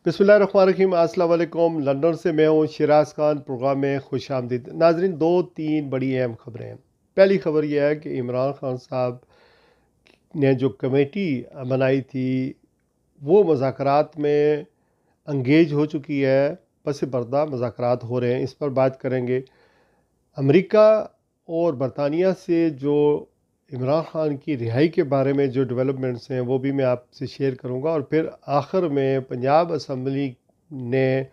बिस्मिल्लाहिर्रहमानिर्रहीम। अस्सलाम वालेकुम। लंदन से मैं हूँ शिराज खान। प्रोग्राम में खुश आमदीद। नाजरीन, दो तीन बड़ी अहम खबरें हैं। पहली खबर यह है कि इमरान खान साहब ने जो कमेटी बनाई थी वो मुज़ाकरात में अंगेज हो चुकी है। पस पर्दा मुज़ाकरात हो रहे हैं, इस पर बात करेंगे। अमेरिका और बरतानिया से जो इमरान खान की रिहाई के बारे में जो डेवलपमेंट्स हैं वो भी मैं आपसे शेयर करूंगा। और फिर आखिर में पंजाब असम्बली ने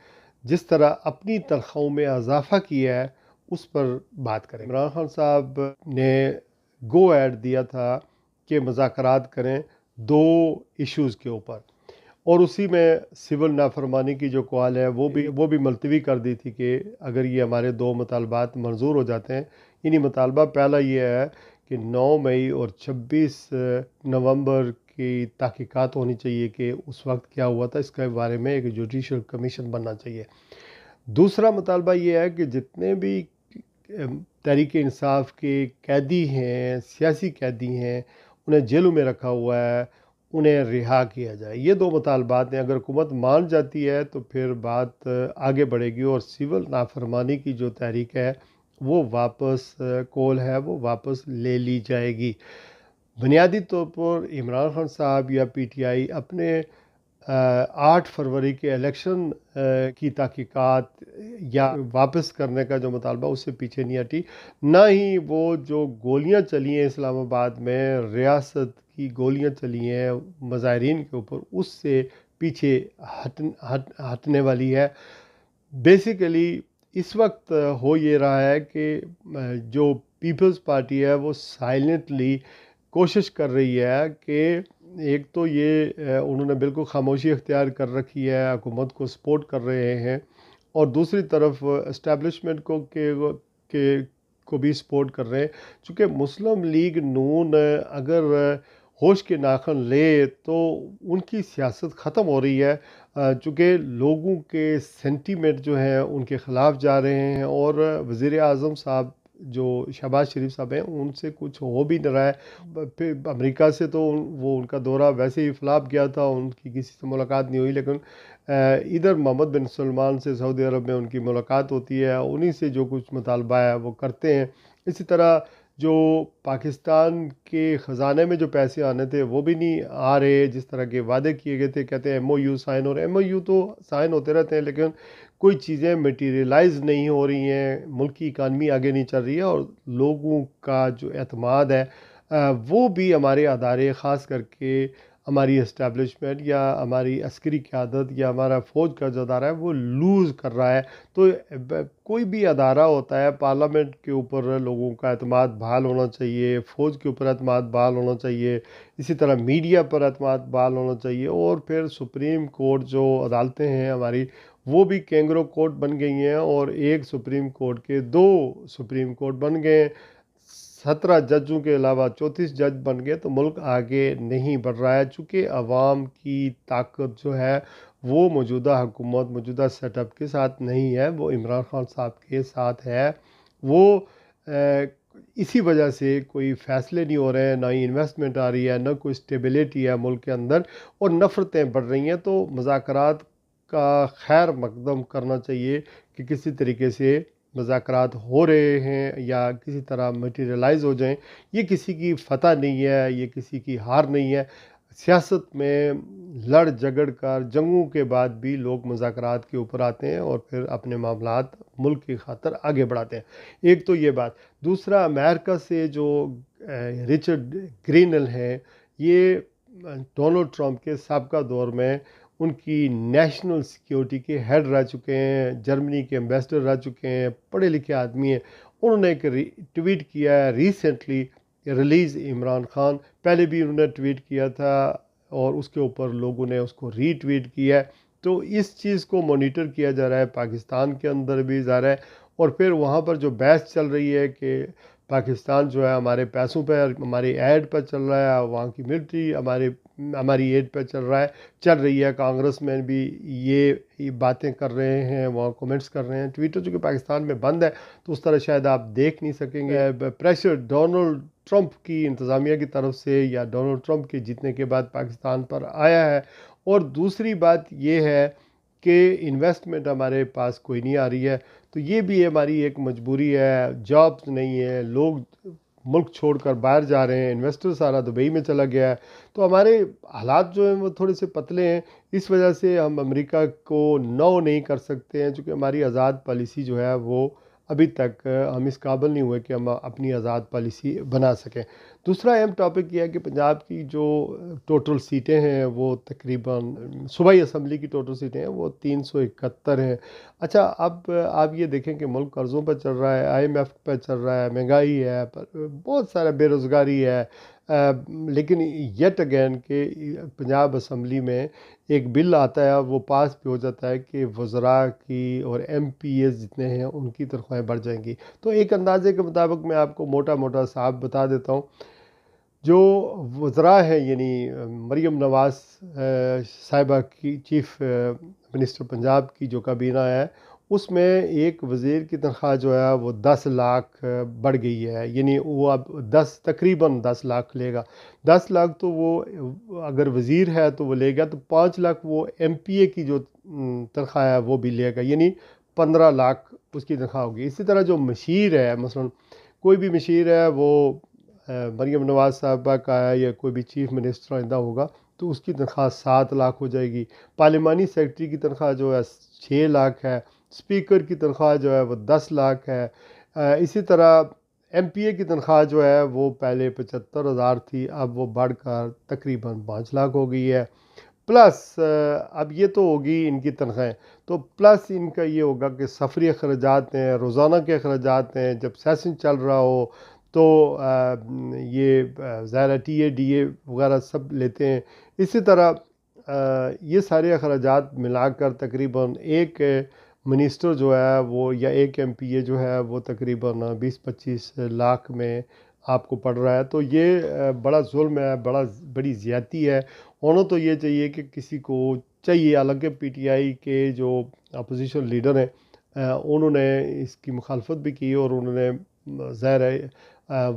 जिस तरह अपनी तनख्वाहों में इजाफा किया है उस पर बात करें। इमरान खान साहब ने गो ऐड दिया था कि मुज़ाकरात करें दो इश्यूज़ के ऊपर, और उसी में सिविल नाफरमानी की जो कॉल है वो भी मुलतवी कर दी थी कि अगर ये हमारे दो मुतालबात मंजूर हो जाते हैं। इन्हीं मुतालबा पहला ये है कि 9 मई और 26 नवंबर की तहकीकात होनी चाहिए कि उस वक्त क्या हुआ था, इसके बारे में एक जुडिशल कमीशन बनना चाहिए। दूसरा मुतालबा ये है कि जितने भी तहरीक इंसाफ के कैदी हैं, सियासी कैदी हैं, उन्हें जेलों में रखा हुआ है, उन्हें रिहा किया जाए। ये दो मुतालबात हैं। अगर हुकूमत मान जाती है तो फिर बात आगे बढ़ेगी और सिविल नाफरमानी की जो तहरीक है वो वापस कॉल है वो वापस ले ली जाएगी। बुनियादी तौर पर इमरान खान साहब या पीटीआई अपने 8 फरवरी के इलेक्शन की तहकीकात या वापस करने का जो मुतालबा उससे पीछे नहीं हटी। ना ही वो जो गोलियां चली हैं इस्लामाबाद में, रियासत की गोलियां चली हैं मुजाहिरीन के ऊपर, उससे पीछे हटने वाली है। बेसिकली इस वक्त हो ये रहा है कि जो पीपल्स पार्टी है वो साइलेंटली कोशिश कर रही है कि एक तो ये उन्होंने बिल्कुल खामोशी इख्तियार कर रखी है, हुकूमत को सपोर्ट कर रहे हैं, और दूसरी तरफ इस्टेब्लिशमेंट के को भी सपोर्ट कर रहे हैं। चूँकि मुस्लिम लीग नून अगर होश के नाखन ले तो उनकी सियासत ख़त्म हो रही है, चूँकि लोगों के सेंटीमेंट जो हैं उनके ख़िलाफ़ जा रहे हैं, और वज़ीर आज़म साहब जो शहबाज शरीफ साहब हैं उनसे कुछ हो भी नहीं रहा है। फिर अमेरिका से तो वो उनका दौरा वैसे ही फ्लॉप गया था, उनकी किसी से मुलाकात नहीं हुई, लेकिन इधर मोहम्मद बिन सलमान से सऊदी अरब में उनकी मुलाकात होती है, उन्हीं से जो कुछ मुतालबा है वो करते हैं। इसी तरह जो पाकिस्तान के ख़जाने में जो पैसे आने थे वो भी नहीं आ रहे जिस तरह के वादे किए गए थे। कहते हैं एमओयू साइन, और एमओयू तो साइन होते रहते हैं लेकिन कोई चीज़ें मटीरियलाइज नहीं हो रही हैं, मुल्क की इकानमी आगे नहीं चल रही है, और लोगों का जो एतमाद है वो भी हमारे अदारे ख़ास करके हमारी इस्टेब्लिशमेंट या हमारी अस्करी क़यादत या हमारा फ़ौज का जो अदारा है वो लूज़ कर रहा है। तो कोई भी अदारा होता है, पार्लियामेंट के ऊपर लोगों का एतमाद बहाल होना चाहिए, फ़ौज के ऊपर एतमाद बहाल होना चाहिए, इसी तरह मीडिया पर एतमाद बहाल होना चाहिए, और फिर सुप्रीम कोर्ट जो अदालतें हैं हमारी वो भी कैंगरो कोर्ट बन गई हैं, और एक सुप्रीम कोर्ट के दो सुप्रीम कोर्ट बन गए। 17 जजों के अलावा 34 जज बन गए, तो मुल्क आगे नहीं बढ़ रहा है। चूँकि अवाम की ताकत जो है वो मौजूदा हुकूमत, मौजूदा सेटअप के साथ नहीं है, वो इमरान खान साहब के साथ है। वो इसी वजह से कोई फ़ैसले नहीं हो रहे हैं, ना ही इन्वेस्टमेंट आ रही है, ना कोई स्टेबिलिटी है मुल्क के अंदर, और नफ़रतें बढ़ रही हैं। तो मुज़ाकरात का खैर मकदम करना चाहिए कि किसी तरीके से मुज़ाकरात हो रहे हैं या किसी तरह मटीरियलाइज हो जाएं। ये किसी की फतह नहीं है, ये किसी की हार नहीं है। सियासत में लड़ झगड़ कर जंगों के बाद भी लोग मुज़ाकरात के ऊपर आते हैं और फिर अपने मामलात मुल्क की खातर आगे बढ़ाते हैं। एक तो ये बात। दूसरा, अमेरिका से जो रिचर्ड ग्रीनल हैं, ये डोनाल्ड ट्रंप के साबका दौर में उनकी नेशनल सिक्योरिटी के हेड रह चुके हैं, जर्मनी के एम्बेसडर रह चुके हैं, पढ़े लिखे आदमी हैं। उन्होंने एक ट्वीट किया है रिसेंटली, रिलीज़ इमरान खान। पहले भी उन्होंने ट्वीट किया था और उसके ऊपर लोगों ने उसको रीट्वीट किया है। तो इस चीज़ को मॉनिटर किया जा रहा है, पाकिस्तान के अंदर भी जा रहा है, और फिर वहाँ पर जो बहस चल रही है कि पाकिस्तान जो है हमारे पैसों पर, हमारी एड पर चल रहा है, वहाँ की मिलिट्री हमारी एड पर चल रही है। कांग्रेस में भी ये बातें कर रहे हैं, वहाँ कमेंट्स कर रहे हैं। ट्विटर जो कि पाकिस्तान में बंद है तो उस तरह शायद आप देख नहीं सकेंगे। प्रेशर डोनाल्ड ट्रंप की इंतज़ामिया की तरफ से या डोनाल्ड ट्रंप के जीतने के बाद पाकिस्तान पर आया है। और दूसरी बात ये है کہ انویسٹمنٹ ہمارے پاس کوئی نہیں آ رہی ہے، تو یہ بھی ہماری ایک مجبوری ہے، جابس نہیں ہے، لوگ ملک چھوڑ کر باہر جا رہے ہیں، انویسٹر سارا دبئی میں چلا گیا ہے، تو ہمارے حالات جو ہیں وہ تھوڑے سے پتلے ہیں، اس وجہ سے ہم امریکہ کو نو نہیں کر سکتے ہیں، چونکہ ہماری آزاد پالیسی جو ہے وہ ابھی تک ہم اس قابل نہیں ہوئے کہ ہم اپنی آزاد پالیسی بنا سکیں۔ دوسرا اہم ٹاپک یہ ہے کہ پنجاب کی جو ٹوٹل سیٹیں ہیں وہ تقریباً صوبائی اسمبلی کی ٹوٹل سیٹیں ہیں وہ 371 ہیں۔ اچھا، اب آپ یہ دیکھیں کہ ملک قرضوں پر چل رہا ہے، آئی ایم ایف پہ چل رہا ہے، مہنگائی ہے، بہت سارا بے روزگاری ہے، لیکن یٹ اگین کہ پنجاب اسمبلی میں ایک بل آتا ہے، وہ پاس بھی ہو جاتا ہے کہ وزراء کی اور ایم پی ایز جتنے ہیں ان کی تنخواہیں بڑھ جائیں گی۔ تو ایک اندازے کے مطابق میں آپ کو موٹا موٹا صاحب بتا دیتا ہوں، جو وزراء ہیں یعنی مریم نواز صاحبہ کی چیف منسٹر پنجاب کی جو کابینہ ہے، اس میں ایک وزیر کی تنخواہ جو ہے وہ 10 لاکھ بڑھ گئی ہے، یعنی وہ اب تقریباً 10 لاکھ لے گا۔ 10 لاکھ تو وہ اگر وزیر ہے تو وہ لے گا، تو 5 لاکھ وہ ایم پی اے کی جو تنخواہ ہے وہ بھی لے گا، یعنی 15 لاکھ اس کی تنخواہ ہوگی۔ اسی طرح جو مشیر ہے، مثلا کوئی بھی مشیر ہے، وہ مریم نواز صاحبہ کا ہے یا کوئی بھی چیف منسٹر آئندہ ہوگا، تو اس کی تنخواہ 7 لاکھ ہو جائے گی۔ پارلیمانی سیکرٹری کی تنخواہ جو ہے 6 لاکھ ہے، اسپیکر کی تنخواہ جو ہے وہ 10 لاکھ ہے۔ اسی طرح ایم پی اے کی تنخواہ جو ہے وہ پہلے 75,000 تھی، اب وہ بڑھ کر تقریباً 5 لاکھ ہو گئی ہے۔ پلس اب یہ تو ہوگی ان کی تنخواہیں، تو پلس ان کا یہ ہوگا کہ سفری اخراجات ہیں، روزانہ کے اخراجات ہیں، جب سیشن چل رہا ہو تو یہ ظاہر ٹی اے ڈی اے وغیرہ سب لیتے ہیں۔ اسی طرح یہ سارے اخراجات ملا کر تقریباً ایک منسٹر جو ہے وہ یا ایک ایم پی اے جو ہے وہ تقریباً 20-25 لاکھ میں آپ کو پڑ رہا ہے، تو یہ بڑا ظلم ہے، بڑی زیادتی ہے۔ ہونا تو یہ چاہیے کہ کسی کو چاہیے، حالانکہ پی ٹی آئی کے جو اپوزیشن لیڈر ہیں انہوں نے اس کی مخالفت بھی کی اور انہوں نے ظاہر ہے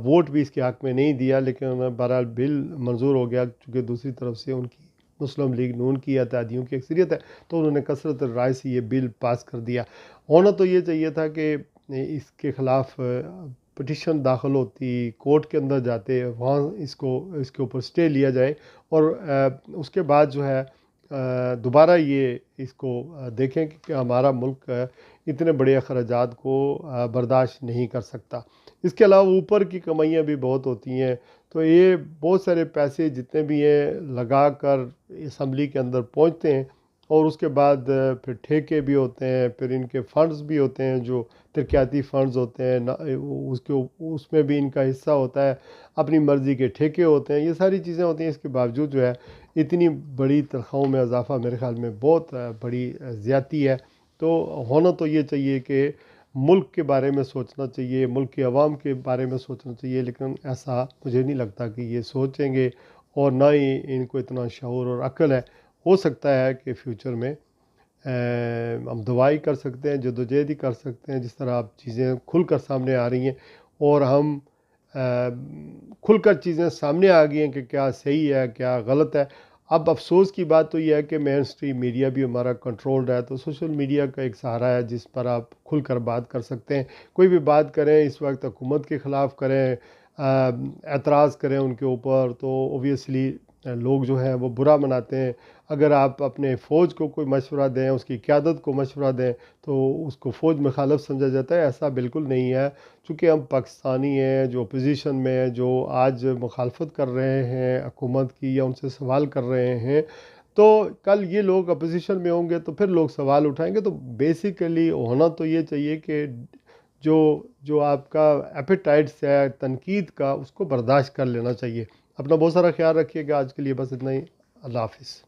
ووٹ بھی اس کے حق میں نہیں دیا، لیکن بہرحال بل منظور ہو گیا، چونکہ دوسری طرف سے ان کی مسلم لیگ نون کی اتحادیوں کی اکثریت ہے، تو انہوں نے کثرت رائے سے یہ بل پاس کر دیا۔ ہونا تو یہ چاہیے تھا کہ اس کے خلاف پٹیشن داخل ہوتی، کورٹ کے اندر جاتے، وہاں اس کے اوپر سٹے لیا جائے، اور اس کے بعد جو ہے دوبارہ یہ اس کو دیکھیں کہ ہمارا ملک اتنے بڑے اخراجات کو برداشت نہیں کر سکتا۔ اس کے علاوہ اوپر کی کمائیاں بھی بہت ہوتی ہیں، تو یہ بہت سارے پیسے جتنے بھی ہیں لگا کر اسمبلی کے اندر پہنچتے ہیں، اور اس کے بعد پھر ٹھیکے بھی ہوتے ہیں، پھر ان کے فنڈز بھی ہوتے ہیں جو ترقیاتی فنڈز ہوتے ہیں، اس میں بھی ان کا حصہ ہوتا ہے، اپنی مرضی کے ٹھیکے ہوتے ہیں، یہ ساری چیزیں ہوتی ہیں۔ اس کے باوجود جو ہے اتنی بڑی تنخواہوں میں اضافہ میرے خیال میں بہت بڑی زیادتی ہے۔ تو ہونا تو یہ چاہیے کہ ملک کے بارے میں سوچنا چاہیے، ملک کے عوام کے بارے میں سوچنا چاہیے، لیکن ایسا مجھے نہیں لگتا کہ یہ سوچیں گے، اور نہ ہی ان کو اتنا شعور اور عقل ہے۔ ہو سکتا ہے کہ فیوچر میں ہم دعائی کر سکتے ہیں، جدوجہد ہی کر سکتے ہیں، جس طرح اب چیزیں کھل کر سامنے آ رہی ہیں، اور ہم کھل کر چیزیں سامنے آ گئی ہیں کہ کیا صحیح ہے کیا غلط ہے۔ اب افسوس کی بات تو یہ ہے کہ مین اسٹریم میڈیا بھی ہمارا کنٹرولڈ ہے، تو سوشل میڈیا کا ایک سہارا ہے جس پر آپ کھل کر بات کر سکتے ہیں، کوئی بھی بات کریں، اس وقت حکومت کے خلاف کریں، اعتراض کریں ان کے اوپر، تو اوبویسلی لوگ جو ہیں وہ برا مناتے ہیں۔ اگر آپ اپنے فوج کو کوئی مشورہ دیں، اس کی قیادت کو مشورہ دیں، تو اس کو فوج مخالف سمجھا جاتا ہے، ایسا بالکل نہیں ہے، چونکہ ہم پاکستانی ہیں جو اپوزیشن میں ہیں، جو آج مخالفت کر رہے ہیں حکومت کی یا ان سے سوال کر رہے ہیں، تو کل یہ لوگ اپوزیشن میں ہوں گے تو پھر لوگ سوال اٹھائیں گے۔ تو بیسیکلی ہونا تو یہ چاہیے کہ جو آپ کا ایپیٹائٹس ہے تنقید کا، اس کو برداشت کر لینا چاہیے۔ اپنا بہت سارا خیال رکھیے گا۔ آج کے لیے بس اتنا ہی۔ اللہ حافظ۔